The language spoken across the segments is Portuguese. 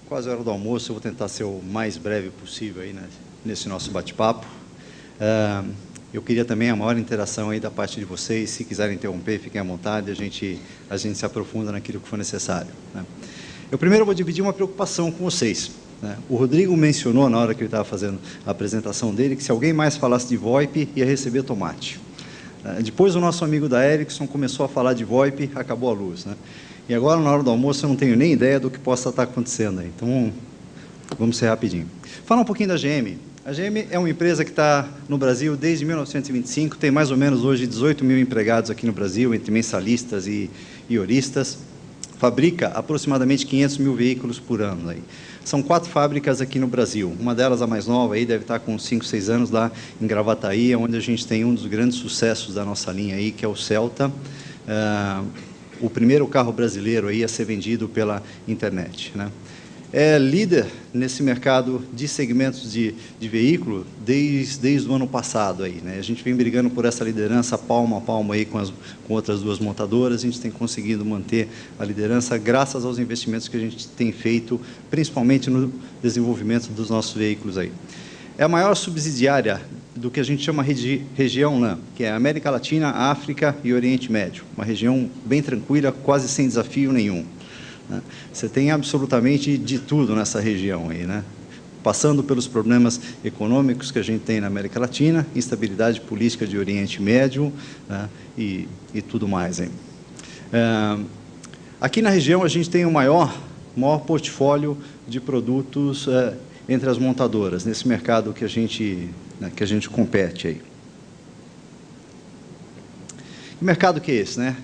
quase a hora do almoço, eu vou tentar ser o mais breve possível aí, né, nesse nosso bate-papo. Eu queria também a maior interação aí da parte de vocês. Se quiserem interromper, fiquem à vontade, a gente se aprofunda naquilo que for necessário, né? Eu primeiro vou dividir uma preocupação com vocês, né? O Rodrigo mencionou, na hora que ele estava fazendo a apresentação dele, que se alguém mais falasse de VoIP, ia receber tomate. Depois o nosso amigo da Ericsson começou a falar de VoIP, acabou a luz, né? E agora, na hora do almoço, eu não tenho nem ideia do que possa estar acontecendo aí. Então, vamos ser rapidinho. Falar um pouquinho da GM. A GM é uma empresa que está no Brasil desde 1925, tem mais ou menos hoje 18 mil empregados aqui no Brasil, entre mensalistas e horistas. Fabrica aproximadamente 500 mil veículos por ano aí. São 4 fábricas aqui no Brasil. Uma delas, a mais nova, aí, deve estar com 5, 6 anos lá em Gravataí, onde a gente tem um dos grandes sucessos da nossa linha aí, que é o Celta. O primeiro carro brasileiro aí a ser vendido pela internet, né? É líder nesse mercado de segmentos de veículo desde o ano passado aí, né? A gente vem brigando por essa liderança palmo a palmo aí com outras 2 montadoras. A gente tem conseguido manter a liderança graças aos investimentos que a gente tem feito, principalmente no desenvolvimento dos nossos veículos aí. É a maior subsidiária do que a gente chama região LAN, que é América Latina, África e Oriente Médio. Uma região bem tranquila, quase sem desafio nenhum, né? Você tem absolutamente de tudo nessa região aí, né? Passando pelos problemas econômicos que a gente tem na América Latina, instabilidade política de Oriente Médio, né? e tudo mais aí. Aqui na região a gente tem o maior portfólio de produtos entre as montadoras, nesse mercado que a gente compete aí. Que mercado que é esse, né?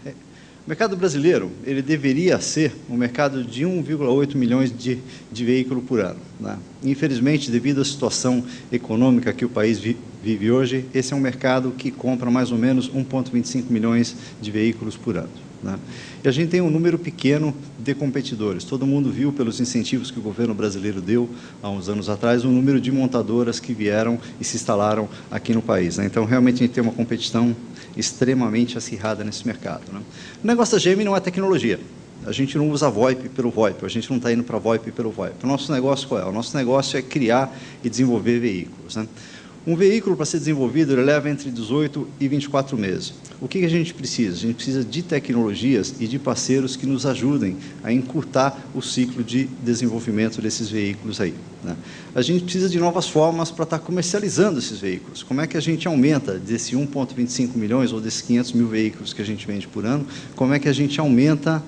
O mercado brasileiro, ele deveria ser um mercado de 1,8 milhões de veículos por ano, né? Infelizmente, devido à situação econômica que o país vive hoje, esse é um mercado que compra mais ou menos 1,25 milhões de veículos por ano, né? E a gente tem um número pequeno de competidores. Todo mundo viu pelos incentivos que o governo brasileiro deu há uns anos atrás, o número de montadoras que vieram e se instalaram aqui no país, né? Então, realmente, a gente tem uma competição extremamente acirrada nesse mercado, né? O negócio da GM não é tecnologia. A gente não usa VoIP pelo VoIP, a gente não está indo para VoIP pelo VoIP. O nosso negócio qual é? O nosso negócio é criar e desenvolver veículos, né? Um veículo, para ser desenvolvido, ele leva entre 18 e 24 meses. O que a gente precisa? A gente precisa de tecnologias e de parceiros que nos ajudem a encurtar o ciclo de desenvolvimento desses veículos aí, né? A gente precisa de novas formas para estar comercializando esses veículos. Como é que a gente aumenta desse 1,25 milhões ou desses 500 mil veículos que a gente vende por ano? Como é que a gente aumenta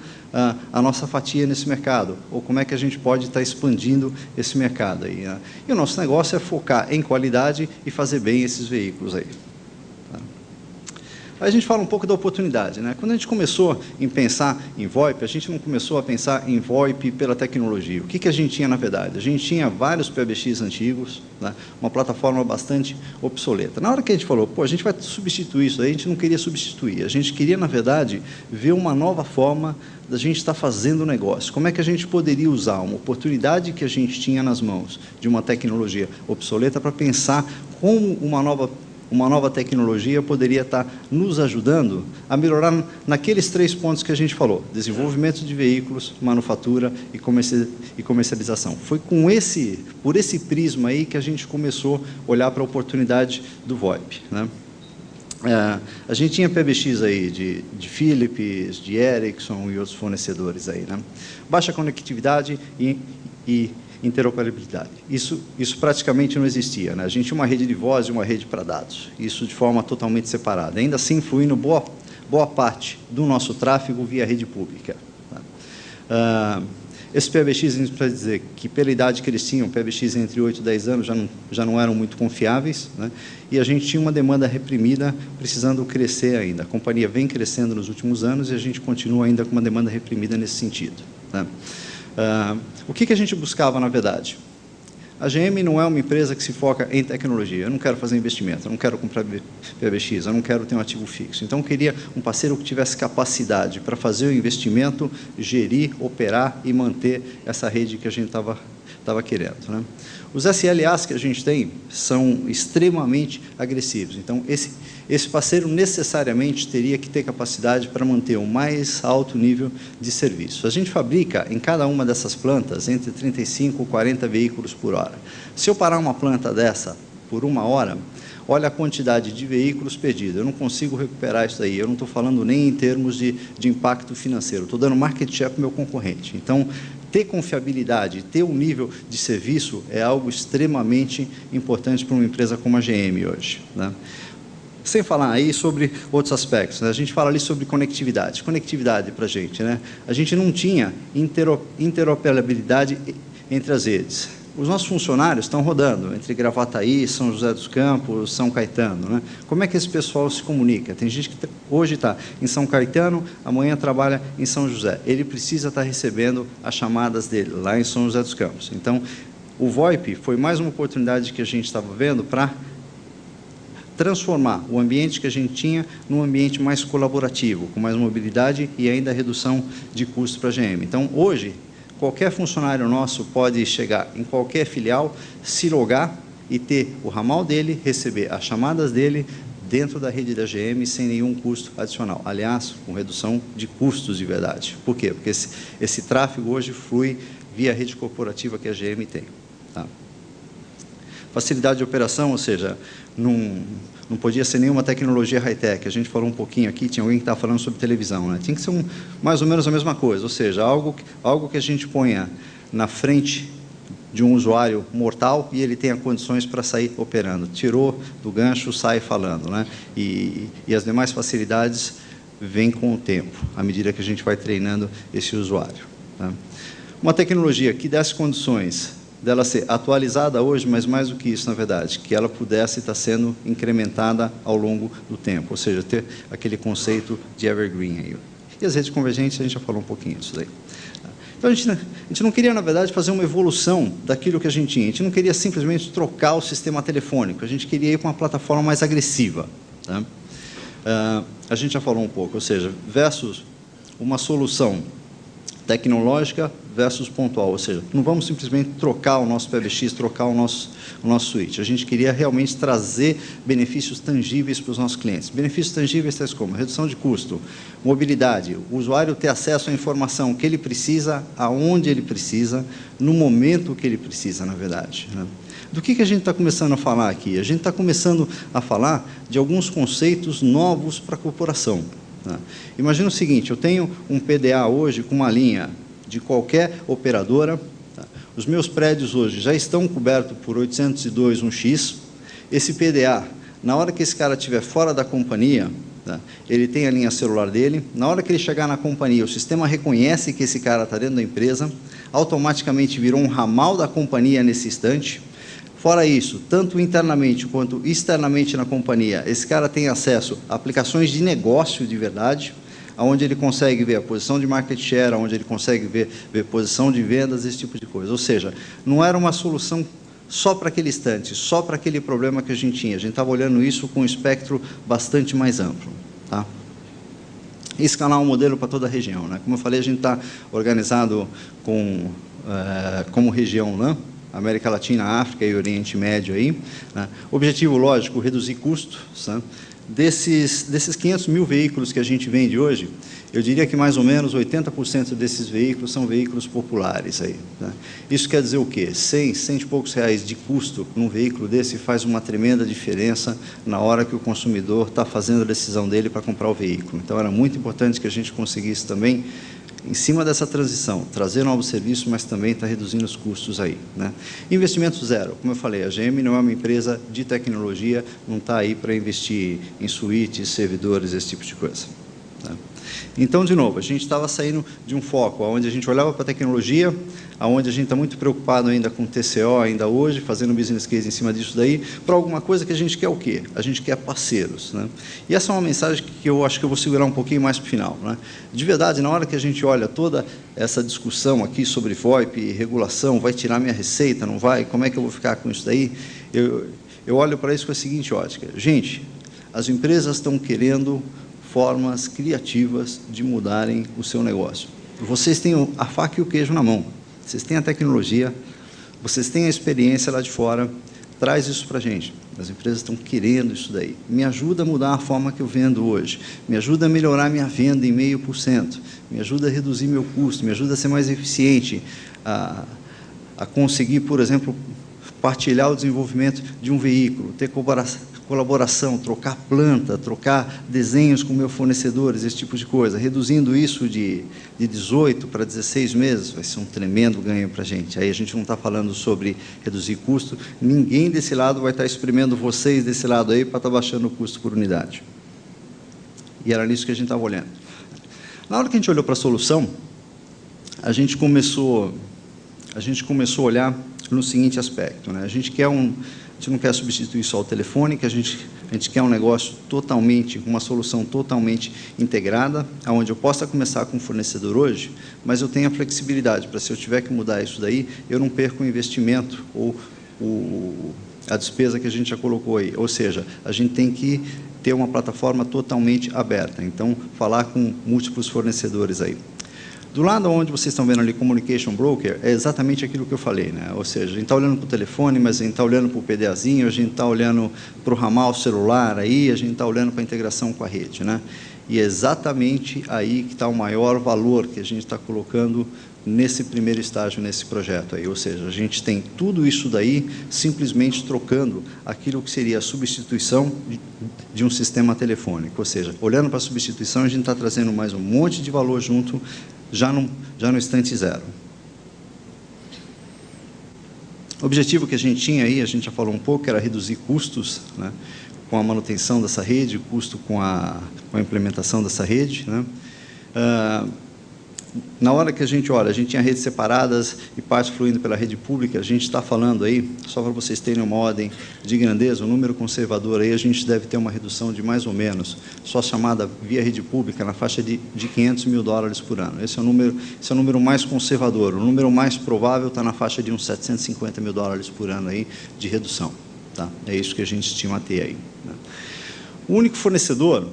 a nossa fatia nesse mercado? Ou como é que a gente pode estar expandindo esse mercado aí, né? E o nosso negócio é focar em qualidade e fazer bem esses veículos aí. Aí a gente fala um pouco da oportunidade, né? Quando a gente começou a pensar em VoIP, a gente não começou a pensar em VoIP pela tecnologia. O que a gente tinha, na verdade? A gente tinha vários PBX antigos, né? Uma plataforma bastante obsoleta. Na hora que a gente falou, pô, a gente vai substituir isso aí, a gente não queria substituir. A gente queria, na verdade, ver uma nova forma da gente estar fazendo negócio. Como é que a gente poderia usar uma oportunidade que a gente tinha nas mãos de uma tecnologia obsoleta para pensar como uma nova tecnologia poderia estar nos ajudando a melhorar naqueles 3 pontos que a gente falou: desenvolvimento de veículos, manufatura e comercialização. Foi por esse prisma aí que a gente começou a olhar para a oportunidade do VoIP, né? A gente tinha PBX aí de Philips, de Ericsson e outros fornecedores aí, né? Baixa conectividade e interoperabilidade. Isso praticamente não existia, né? A gente tinha uma rede de voz e uma rede para dados. Isso de forma totalmente separada. Ainda assim, fluindo boa parte do nosso tráfego via rede pública, tá? Esse PBX, a gente precisa dizer que, pela idade que eles tinham, PBX entre 8 e 10 anos, já não eram muito confiáveis, né? E a gente tinha uma demanda reprimida, precisando crescer ainda. A companhia vem crescendo nos últimos anos e a gente continua ainda com uma demanda reprimida nesse sentido, né? O que a gente buscava, na verdade? A GM não é uma empresa que se foca em tecnologia. Eu não quero fazer investimento, eu não quero comprar PBX, eu não quero ter um ativo fixo. Então, eu queria um parceiro que tivesse capacidade para fazer o investimento, gerir, operar e manter essa rede que a gente estava querendo, né? Os SLAs que a gente tem são extremamente agressivos. Então, esse parceiro necessariamente teria que ter capacidade para manter o mais alto nível de serviço. A gente fabrica em cada uma dessas plantas entre 35 e 40 veículos por hora. Se eu parar uma planta dessa por 1 hora, olha a quantidade de veículos perdidos. Eu não consigo recuperar isso aí. Eu não estou falando nem em termos de impacto financeiro. Estou dando market share para o meu concorrente. Então, ter confiabilidade, ter um nível de serviço é algo extremamente importante para uma empresa como a GM hoje, né? Sem falar aí sobre outros aspectos, né? A gente fala ali sobre conectividade. Conectividade para a gente, né? A gente não tinha interoperabilidade entre as redes. Os nossos funcionários estão rodando entre Gravataí, São José dos Campos, São Caetano, né? Como é que esse pessoal se comunica? Tem gente que hoje está em São Caetano, amanhã trabalha em São José. Ele precisa estar recebendo as chamadas dele lá em São José dos Campos. Então, o VoIP foi mais uma oportunidade que a gente estava vendo para transformar o ambiente que a gente tinha num ambiente mais colaborativo, com mais mobilidade e ainda redução de custo para a GM. Então, hoje, qualquer funcionário nosso pode chegar em qualquer filial, se logar e ter o ramal dele, receber as chamadas dele dentro da rede da GM sem nenhum custo adicional. Aliás, com redução de custos de verdade. Por quê? Porque esse tráfego hoje flui via rede corporativa que a GM tem, tá? Facilidade de operação, ou seja, não podia ser nenhuma tecnologia high-tech. A gente falou um pouquinho aqui, tinha alguém que estava falando sobre televisão, né? Tinha que ser mais ou menos a mesma coisa, ou seja, algo que a gente ponha na frente de um usuário mortal e ele tenha condições para sair operando. Tirou do gancho, sai falando, né? E as demais facilidades vêm com o tempo, à medida que a gente vai treinando esse usuário, tá? Uma tecnologia que desse condições dela ser atualizada hoje, mas mais do que isso, na verdade, que ela pudesse estar sendo incrementada ao longo do tempo, ou seja, ter aquele conceito de evergreen aí. E as redes convergentes, a gente já falou um pouquinho disso daí. Então, a gente não queria, na verdade, fazer uma evolução daquilo que a gente tinha. A gente não queria simplesmente trocar o sistema telefônico, a gente queria ir com uma plataforma mais agressiva, tá? A gente já falou um pouco, ou seja, versus uma solução tecnológica versus pontual, ou seja, não vamos simplesmente trocar o nosso PBX, trocar o nosso switch. A gente queria realmente trazer benefícios tangíveis para os nossos clientes. Benefícios tangíveis tais como redução de custo, mobilidade, o usuário ter acesso à informação que ele precisa, aonde ele precisa, no momento que ele precisa, na verdade, né? Do que a gente está começando a falar aqui? A gente está começando a falar de alguns conceitos novos para a corporação, tá? Imagina o seguinte, eu tenho um PDA hoje com uma linha de qualquer operadora, tá? Os meus prédios hoje já estão cobertos por 802.1x. Esse PDA, na hora que esse cara estiver fora da companhia, tá? Ele tem a linha celular dele, na hora que ele chegar na companhia, o sistema reconhece que esse cara está dentro da empresa, automaticamente virou um ramal da companhia nesse instante. Fora isso, tanto internamente quanto externamente na companhia, esse cara tem acesso a aplicações de negócio de verdade, onde ele consegue ver a posição de market share, onde ele consegue ver posição de vendas, esse tipo de coisa. Ou seja, não era uma solução só para aquele instante, só para aquele problema que a gente tinha. A gente estava olhando isso com um espectro bastante mais amplo, tá? Escalar um modelo para toda a região, né? Como eu falei, a gente está organizado como região, né? América Latina, África e Oriente Médio aí, né? Objetivo lógico, reduzir custos, né? Desses 500 mil veículos que a gente vende hoje, eu diria que mais ou menos 80% desses veículos são veículos populares aí, né? Isso quer dizer o quê? 100 e poucos reais de custo num veículo desse faz uma tremenda diferença na hora que o consumidor está fazendo a decisão dele para comprar o veículo. Então, era muito importante que a gente conseguisse também, em cima dessa transição, trazer novos serviços, mas também está reduzindo os custos aí, né? Investimento zero. Como eu falei, a GM não é uma empresa de tecnologia, não está aí para investir em suítes, servidores, esse tipo de coisa, tá? Então, de novo, a gente estava saindo de um foco onde a gente olhava para a tecnologia, onde a gente está muito preocupado ainda com TCO, ainda hoje, fazendo um business case em cima disso daí, para alguma coisa que a gente quer o quê? A gente quer parceiros, né? E essa é uma mensagem que eu acho que eu vou segurar um pouquinho mais para o final, né? De verdade, na hora que a gente olha toda essa discussão aqui sobre VoIP, regulação, vai tirar minha receita, não vai? Como é que eu vou ficar com isso daí? Eu olho para isso com a seguinte ótica. Gente, as empresas estão querendo formas criativas de mudarem o seu negócio. Vocês têm a faca e o queijo na mão. Vocês têm a tecnologia, vocês têm a experiência lá de fora, traz isso para a gente. As empresas estão querendo isso daí. Me ajuda a mudar a forma que eu vendo hoje. Me ajuda a melhorar minha venda em 0,5%. Me ajuda a reduzir meu custo. Me ajuda a ser mais eficiente. A conseguir, por exemplo, partilhar o desenvolvimento de um veículo, ter colaboração, trocar planta, trocar desenhos com meus fornecedores, esse tipo de coisa. Reduzindo isso de 18 para 16 meses, vai ser um tremendo ganho para a gente. Aí a gente não está falando sobre reduzir custo, ninguém desse lado vai estar espremendo vocês desse lado aí para estar baixando o custo por unidade. E era nisso que a gente estava olhando. Na hora que a gente olhou para a solução, a gente começou a olhar no seguinte aspecto, né? A gente não quer substituir só o telefone, que a gente quer um negócio totalmente, uma solução totalmente integrada, onde eu possa começar com o fornecedor hoje, mas eu tenho a flexibilidade para, se eu tiver que mudar isso daí, eu não perco o investimento ou a despesa que a gente já colocou aí. Ou seja, a gente tem que ter uma plataforma totalmente aberta. Então, falar com múltiplos fornecedores aí. Do lado onde vocês estão vendo ali, Communication Broker, é exatamente aquilo que eu falei, né? Ou seja, a gente está olhando para o telefone, mas a gente está olhando para o PDAzinho, a gente está olhando para o ramal celular aí, a gente está olhando para a integração com a rede, né? E é exatamente aí que está o maior valor que a gente está colocando nesse primeiro estágio, nesse projeto aí. Ou seja, a gente tem tudo isso daí simplesmente trocando aquilo que seria a substituição de um sistema telefônico. Ou seja, olhando para a substituição, a gente está trazendo mais um monte de valor junto, já no instante zero. O objetivo que a gente tinha aí, a gente já falou um pouco, era reduzir custos, né, com a manutenção dessa rede, custo com a implementação dessa rede, né. Na hora que a gente olha, a gente tinha redes separadas e parte fluindo pela rede pública, a gente está falando aí, só para vocês terem uma ordem de grandeza, um número conservador aí, a gente deve ter uma redução de mais ou menos, só chamada via rede pública, na faixa de 500 mil dólares por ano. Esse é o número mais conservador. O número mais provável está na faixa de uns 750 mil dólares por ano aí de redução. Tá? É isso que a gente estima ter aí, né? O único fornecedor...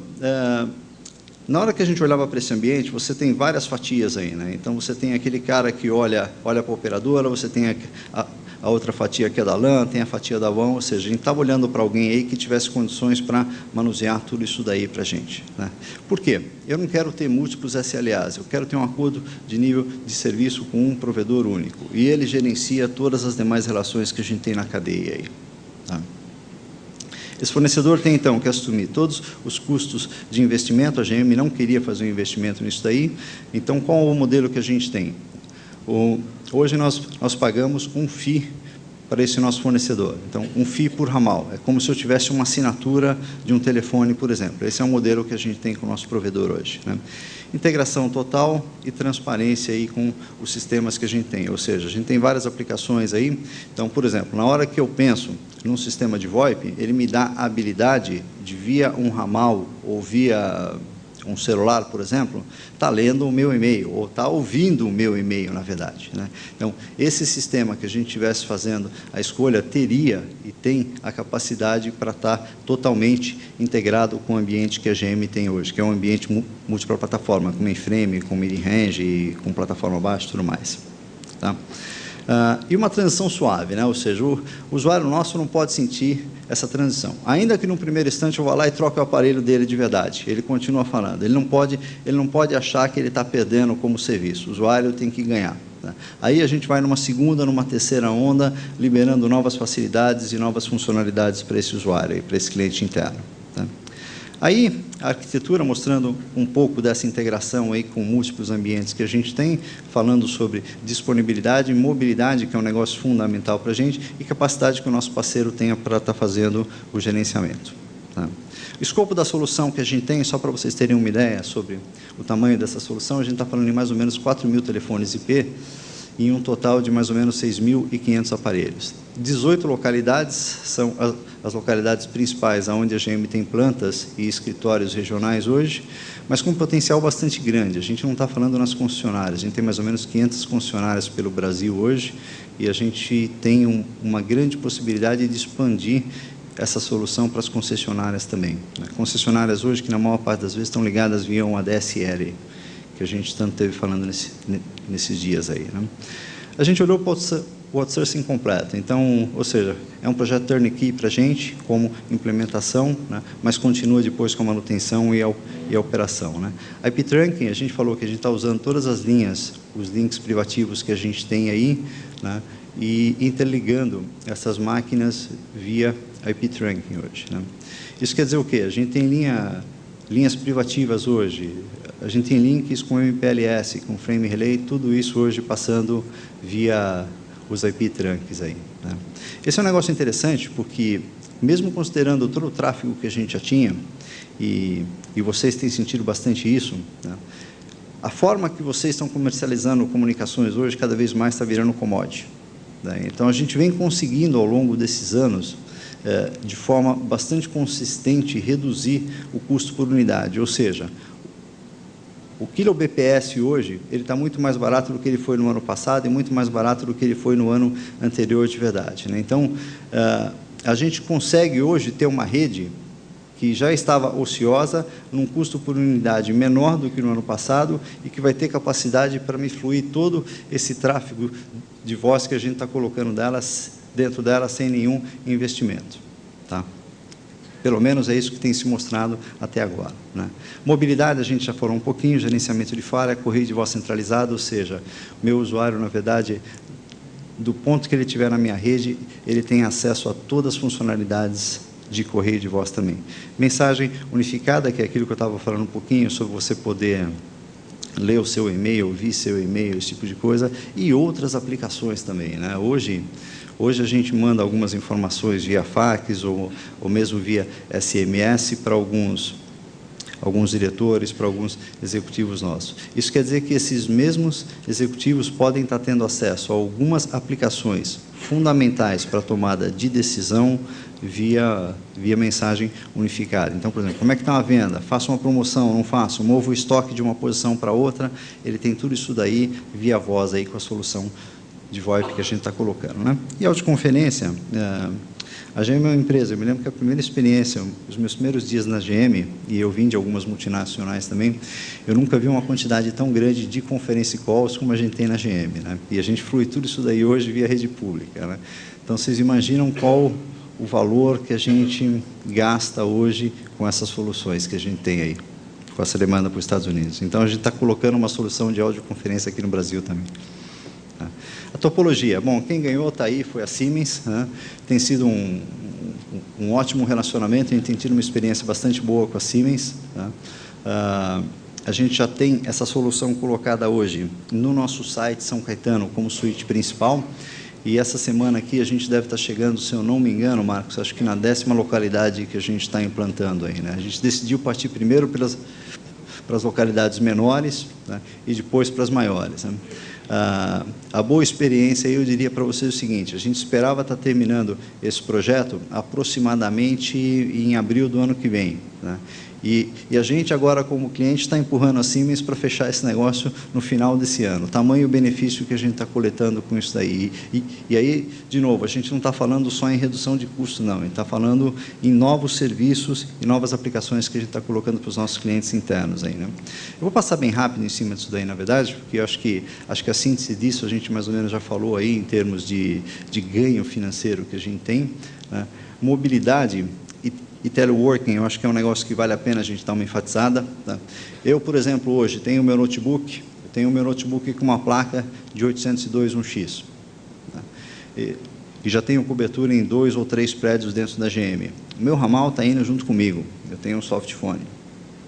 Na hora que a gente olhava para esse ambiente, você tem várias fatias aí, né? Então, você tem aquele cara que olha para a operadora, você tem a outra fatia que é da LAN, tem a fatia da WAN, ou seja, a gente estava olhando para alguém aí que tivesse condições para manusear tudo isso daí para a gente, né? Por quê? Eu não quero ter múltiplos SLAs, eu quero ter um acordo de nível de serviço com um provedor único, e ele gerencia todas as demais relações que a gente tem na cadeia aí, tá? Esse fornecedor tem, então, que assumir todos os custos de investimento. A GM não queria fazer um investimento nisso daí. Então, qual é o modelo que a gente tem? Hoje, nós pagamos um FII para esse nosso fornecedor. Então, um FII por ramal. É como se eu tivesse uma assinatura de um telefone, por exemplo. Esse é o modelo que a gente tem com o nosso provedor hoje, né? Integração total e transparência aí com os sistemas que a gente tem. Ou seja, a gente tem várias aplicações aí. Então, por exemplo, na hora que eu penso num sistema de VoIP, ele me dá a habilidade de, via um ramal ou via um celular, por exemplo, está lendo o meu e-mail, ou está ouvindo o meu e-mail, na verdade, né? Então, esse sistema que a gente estivesse fazendo a escolha, teria e tem a capacidade para estar totalmente integrado com o ambiente que a GM tem hoje, que é um ambiente múltipla plataforma, com mainframe, com mid-range, e com plataforma baixa e tudo mais, tá? E uma transição suave, né? Ou seja, o usuário nosso não pode sentir essa transição. Ainda que no primeiro instante eu vá lá e troque o aparelho dele de verdade, ele continua falando. Ele não pode achar que ele está perdendo como serviço. O usuário tem que ganhar, né? Aí a gente vai numa segunda, numa terceira onda, liberando novas facilidades e novas funcionalidades para esse usuário, para esse cliente interno, tá? Aí, a arquitetura mostrando um pouco dessa integração aí com múltiplos ambientes que a gente tem, falando sobre disponibilidade e mobilidade, que é um negócio fundamental para a gente, e capacidade que o nosso parceiro tenha para estar fazendo o gerenciamento, tá? O escopo da solução que a gente tem, só para vocês terem uma ideia sobre o tamanho dessa solução, a gente está falando em mais ou menos 4.000 telefones IP, em um total de mais ou menos 6.500 aparelhos. 18 localidades são as localidades principais, onde a GM tem plantas e escritórios regionais hoje, mas com um potencial bastante grande. A gente não está falando nas concessionárias, a gente tem mais ou menos 500 concessionárias pelo Brasil hoje, e a gente tem uma grande possibilidade de expandir essa solução para as concessionárias também, né? Concessionárias hoje que, na maior parte das vezes, estão ligadas via um ADSL, que a gente tanto teve falando nesses dias aí, né? A gente olhou para o outsourcing completo. Então, ou seja, é um projeto turnkey para a gente, como implementação, né, mas continua depois com a manutenção e a operação. Né. IP Trunking, a gente falou que a gente está usando todas as linhas, os links privativos que a gente tem aí, né, e interligando essas máquinas via IP Trunking hoje. Né. Isso quer dizer o quê? A gente tem linhas privativas hoje, a gente tem links com MPLS, com Frame Relay, tudo isso hoje passando via os IP Trunks aí. Né. Esse é um negócio interessante, porque mesmo considerando todo o tráfego que a gente já tinha, e vocês têm sentido bastante isso, né, a forma que vocês estão comercializando comunicações hoje, cada vez mais está virando commodity. Né. Então, a gente vem conseguindo, ao longo desses anos, de forma bastante consistente, reduzir o custo por unidade. Ou seja, o quilo BPS hoje, ele está muito mais barato do que ele foi no ano passado e muito mais barato do que ele foi no ano anterior de verdade. Né? Então, a gente consegue hoje ter uma rede que já estava ociosa, num custo por unidade menor do que no ano passado e que vai ter capacidade para me fluir todo esse tráfego de voz que a gente está colocando dentro dela sem nenhum investimento. Tá? Pelo menos é isso que tem se mostrado até agora. Né? Mobilidade, a gente já falou um pouquinho, gerenciamento de falha, correio de voz centralizado, ou seja, o meu usuário, na verdade, do ponto que ele estiver na minha rede, ele tem acesso a todas as funcionalidades de correio de voz também. Mensagem unificada, que é aquilo que eu estava falando um pouquinho, sobre você poder ler o seu e-mail, ouvir seu e-mail, esse tipo de coisa, e outras aplicações também. Né? Hoje a gente manda algumas informações via fax ou mesmo via SMS para alguns diretores, para alguns executivos nossos. Isso quer dizer que esses mesmos executivos podem estar tendo acesso a algumas aplicações fundamentais para a tomada de decisão via mensagem unificada. Então, por exemplo, como é que está a venda? Faço uma promoção, não faço? Movo o estoque de uma posição para outra? Ele tem tudo isso daí via voz aí com a solução de VoIP que a gente está colocando. Né? E a audioconferência, a GM é uma empresa, eu me lembro que a primeira experiência, os meus primeiros dias na GM, e eu vim de algumas multinacionais também, eu nunca vi uma quantidade tão grande de conference calls como a gente tem na GM. Né? E a gente flui tudo isso daí hoje via rede pública. Né? Então, vocês imaginam qual o valor que a gente gasta hoje com essas soluções que a gente tem aí, com essa demanda para os Estados Unidos. Então, a gente está colocando uma solução de audioconferência aqui no Brasil também. A topologia, bom, quem ganhou está aí, foi a Siemens, né? Tem sido um ótimo relacionamento, a gente tem tido uma experiência bastante boa com a Siemens. Tá? A gente já tem essa solução colocada hoje no nosso site São Caetano como suíte principal, e essa semana aqui a gente deve estar chegando, se eu não me engano, Marcos, acho que na 10ª localidade que a gente está implantando aí. Né? A gente decidiu partir primeiro para as localidades menores, né? E depois para as maiores. Né? A boa experiência, eu diria para vocês o seguinte, a gente esperava estar terminando esse projeto aproximadamente em abril do ano que vem. Né? E a gente agora, como cliente, está empurrando a Siemens para fechar esse negócio no final desse ano. O tamanho e o benefício que a gente está coletando com isso daí. E aí, de novo, a gente não está falando só em redução de custo, não. A gente está falando em novos serviços e novas aplicações que a gente está colocando para os nossos clientes internos aí, né? Eu vou passar bem rápido em cima disso daí, na verdade, porque eu acho que a síntese disso a gente mais ou menos já falou aí em termos de ganho financeiro que a gente tem. Né? Mobilidade e teleworking, eu acho que é um negócio que vale a pena a gente dar uma enfatizada. Tá? Eu, por exemplo, hoje tenho o meu notebook, com uma placa de 802.1x. Tá? E já tenho cobertura em 2 ou 3 prédios dentro da GM. O meu ramal está indo junto comigo, eu tenho um softphone.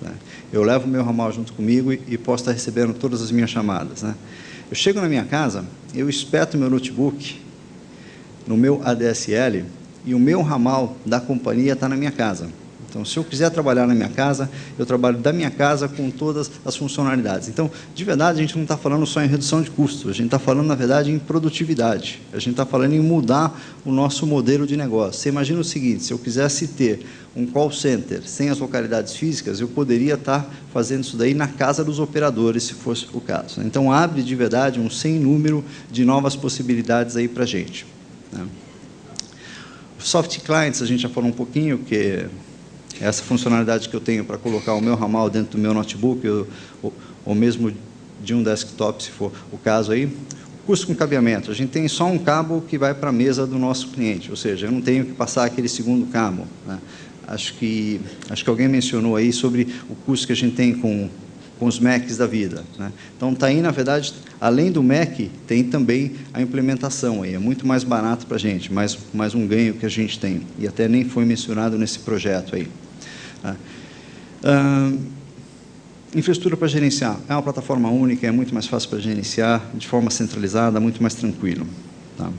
Tá? Eu levo o meu ramal junto comigo e posso estar recebendo todas as minhas chamadas. Né? Eu chego na minha casa, eu espeto meu notebook no meu ADSL, e o meu ramal da companhia está na minha casa. Então, se eu quiser trabalhar na minha casa, eu trabalho da minha casa com todas as funcionalidades. Então, de verdade, a gente não está falando só em redução de custos, a gente está falando, na verdade, em produtividade. A gente está falando em mudar o nosso modelo de negócio. Você imagina o seguinte, se eu quisesse ter um call center sem as localidades físicas, eu poderia estar fazendo isso daí na casa dos operadores, se fosse o caso. Então, abre, de verdade, um sem número de novas possibilidades aí para a gente. Né? Soft Clients, a gente já falou um pouquinho, que é essa funcionalidade que eu tenho para colocar o meu ramal dentro do meu notebook, ou mesmo de um desktop, se for o caso aí. Custo com cabeamento. A gente tem só um cabo que vai para a mesa do nosso cliente, ou seja, eu não tenho que passar aquele segundo cabo, né? Acho que alguém mencionou aí sobre o custo que a gente tem com os Macs da vida, né? Então, está aí, na verdade, além do Mac, tem também a implementação aí. É muito mais barato para a gente, mais um ganho que a gente tem. E até nem foi mencionado nesse projeto aí. Infraestrutura para gerenciar. É uma plataforma única, é muito mais fácil para gerenciar, de forma centralizada, muito mais tranquilo. Tá? O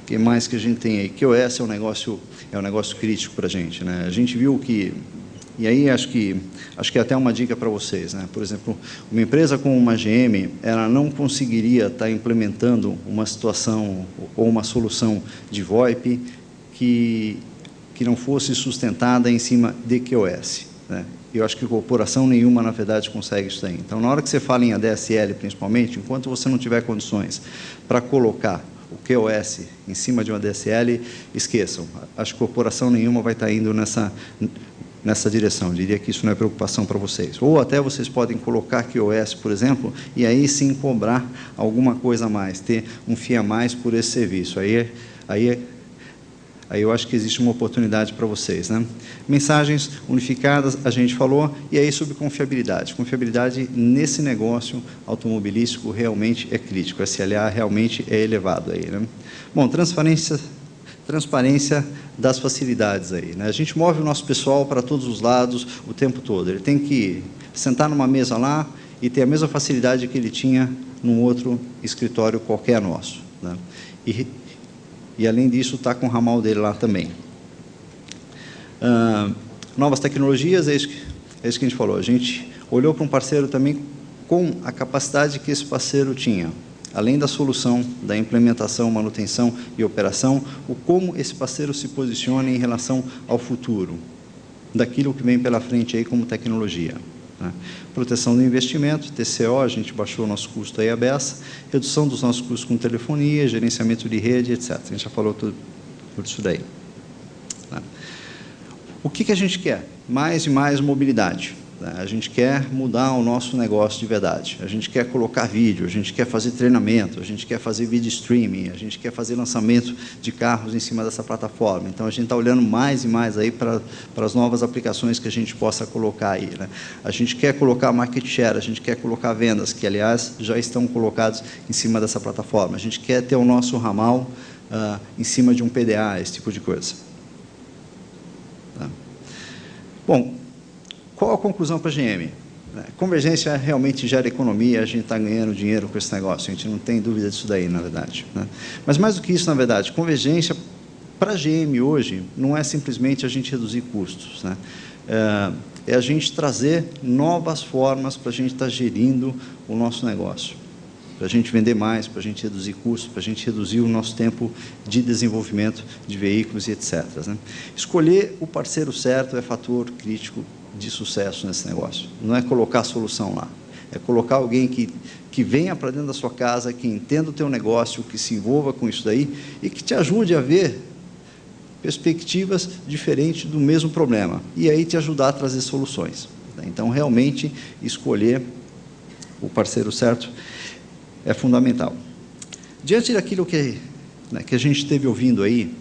que mais que a gente tem aí? QoS é um negócio crítico para a gente, né? A gente viu que... E aí, acho que é até uma dica para vocês, né? Por exemplo, uma empresa como uma GM, ela não conseguiria estar implementando uma situação ou uma solução de VoIP que não fosse sustentada em cima de QoS, né? Eu acho que corporação nenhuma, na verdade, consegue isso aí. Então, na hora que você fala em ADSL, principalmente, enquanto você não tiver condições para colocar o QoS em cima de uma ADSL, esqueçam. Acho que corporação nenhuma vai estar indo nessa direção. Eu diria que isso não é preocupação para vocês. Ou até vocês podem colocar QoS, por exemplo, e aí sim cobrar alguma coisa a mais, ter um FII a mais por esse serviço. Aí eu acho que existe uma oportunidade para vocês, né? Mensagens unificadas, a gente falou, e aí sobre confiabilidade. Confiabilidade nesse negócio automobilístico realmente é crítico. O SLA realmente é elevado aí, né? Bom, transparência das facilidades aí, né? A gente move o nosso pessoal para todos os lados o tempo todo. Ele tem que sentar numa mesa lá e ter a mesma facilidade que ele tinha num outro escritório qualquer nosso, né? E, além disso, está com o ramal dele lá também. Novas tecnologias, é isso que a gente falou. A gente olhou para um parceiro também com a capacidade que esse parceiro tinha. Além da solução, da implementação, manutenção e operação, como esse parceiro se posiciona em relação ao futuro, daquilo que vem pela frente aí como tecnologia. Né? Proteção do investimento, TCO, a gente baixou o nosso custo aí a beça, redução dos nossos custos com telefonia, gerenciamento de rede, etc. A gente já falou tudo isso daí. Né? O que a gente quer? Mais e mais mobilidade. Né? A gente quer mudar o nosso negócio de verdade. A gente quer colocar vídeo, a gente quer fazer treinamento, a gente quer fazer vídeo streaming, a gente quer fazer lançamento de carros em cima dessa plataforma. Então, a gente está olhando mais e mais aí para as novas aplicações que a gente possa colocar aí, né? A gente quer colocar market share, a gente quer colocar vendas, que, aliás, já estão colocados em cima dessa plataforma. A gente quer ter o nosso ramal em cima de um PDA, esse tipo de coisa. Tá? Bom, qual a conclusão para a GM? Convergência realmente gera economia, a gente está ganhando dinheiro com esse negócio, a gente não tem dúvida disso daí, na verdade, né? Mas mais do que isso, na verdade, convergência para a GM hoje não é simplesmente a gente reduzir custos, né? É a gente trazer novas formas para a gente estar gerindo o nosso negócio, para a gente vender mais, para a gente reduzir custos, para a gente reduzir o nosso tempo de desenvolvimento de veículos e etc. Né? Escolher o parceiro certo é fator crítico de sucesso nesse negócio. Não é colocar a solução lá. É colocar alguém que venha para dentro da sua casa, que entenda o teu negócio, que se envolva com isso daí e que te ajude a ver perspectivas diferentes do mesmo problema. E aí te ajudar a trazer soluções. Então, realmente, escolher o parceiro certo é fundamental. Diante daquilo que a gente esteve ouvindo aí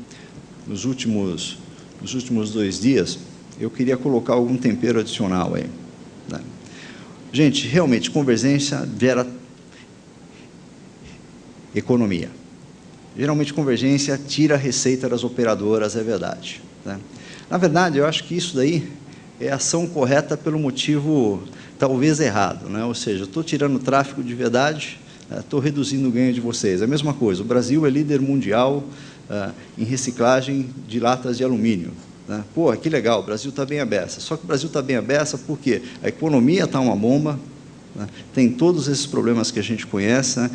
nos últimos 2 dias, eu queria colocar algum tempero adicional aí. Né? Gente, realmente, convergência gera economia. Geralmente, convergência tira a receita das operadoras, é verdade. Né? Na verdade, eu acho que isso daí é a ação correta pelo motivo talvez errado, né? Ou seja, estou tirando tráfego de verdade, estou reduzindo o ganho de vocês. É a mesma coisa, o Brasil é líder mundial em reciclagem de latas de alumínio. Né? Pô, que legal, o Brasil está bem à beça. Só que o Brasil está bem à beça porque a economia está uma bomba, né? Tem todos esses problemas que a gente conhece, né?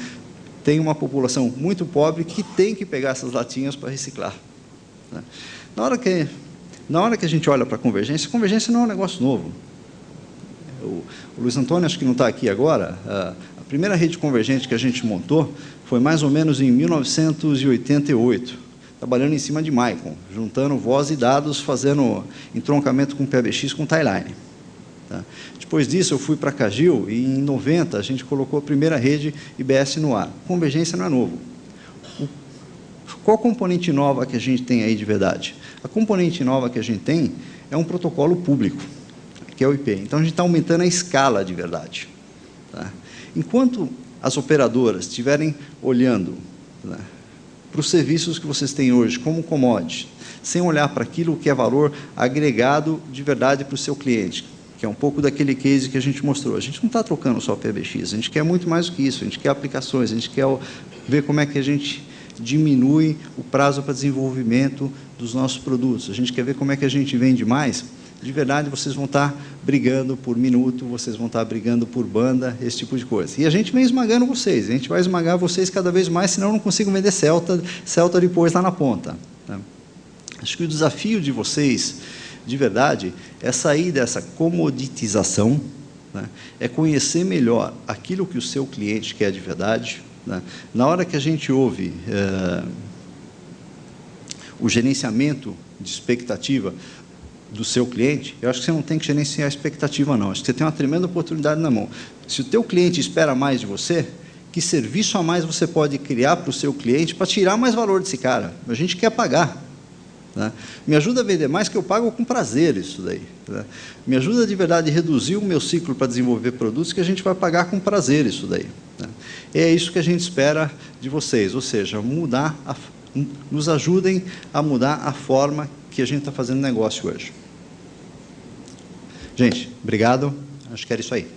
Tem uma população muito pobre que tem que pegar essas latinhas para reciclar. Né? Na hora que a gente olha para a convergência não é um negócio novo. O Luiz Antônio, acho que não está aqui agora, a primeira rede convergente que a gente montou foi mais ou menos em 1988, trabalhando em cima de Micron, juntando voz e dados, fazendo entroncamento com PBX com Tie-Line. Tá? Depois disso, eu fui para a Cagil e, em 90, a gente colocou a primeira rede IBS no ar. Convergência não é novo. Qual componente nova que a gente tem aí de verdade? A componente nova que a gente tem é um protocolo público, que é o IP. Então, a gente está aumentando a escala de verdade. Tá? Enquanto as operadoras estiverem olhando, né, para os serviços que vocês têm hoje como commodity, sem olhar para aquilo que é valor agregado de verdade para o seu cliente, que é um pouco daquele case que a gente mostrou. A gente não está trocando só PBX, a gente quer muito mais do que isso, a gente quer aplicações, a gente quer ver como é que a gente diminui o prazo para desenvolvimento dos nossos produtos, a gente quer ver como é que a gente vende mais. De verdade, vocês vão estar brigando por minuto, vocês vão estar brigando por banda, esse tipo de coisa. E a gente vem esmagando vocês, a gente vai esmagar vocês cada vez mais, senão eu não consigo vender Celta depois lá na ponta. Tá? Acho que o desafio de vocês, de verdade, é sair dessa comoditização, né? É conhecer melhor aquilo que o seu cliente quer de verdade. Né? Na hora que a gente ouve o gerenciamento de expectativa do seu cliente, eu acho que você não tem que gerenciar a expectativa, não. Acho que você tem uma tremenda oportunidade na mão. Se o teu cliente espera mais de você, que serviço a mais você pode criar para o seu cliente para tirar mais valor desse cara? A gente quer pagar. Né? Me ajuda a vender mais, que eu pago com prazer isso daí. Né? Me ajuda de verdade a reduzir o meu ciclo para desenvolver produtos, que a gente vai pagar com prazer isso daí. Né? É isso que a gente espera de vocês, ou seja, nos ajudem a mudar a forma que a gente está fazendo negócio hoje. Gente, obrigado. Acho que era isso aí.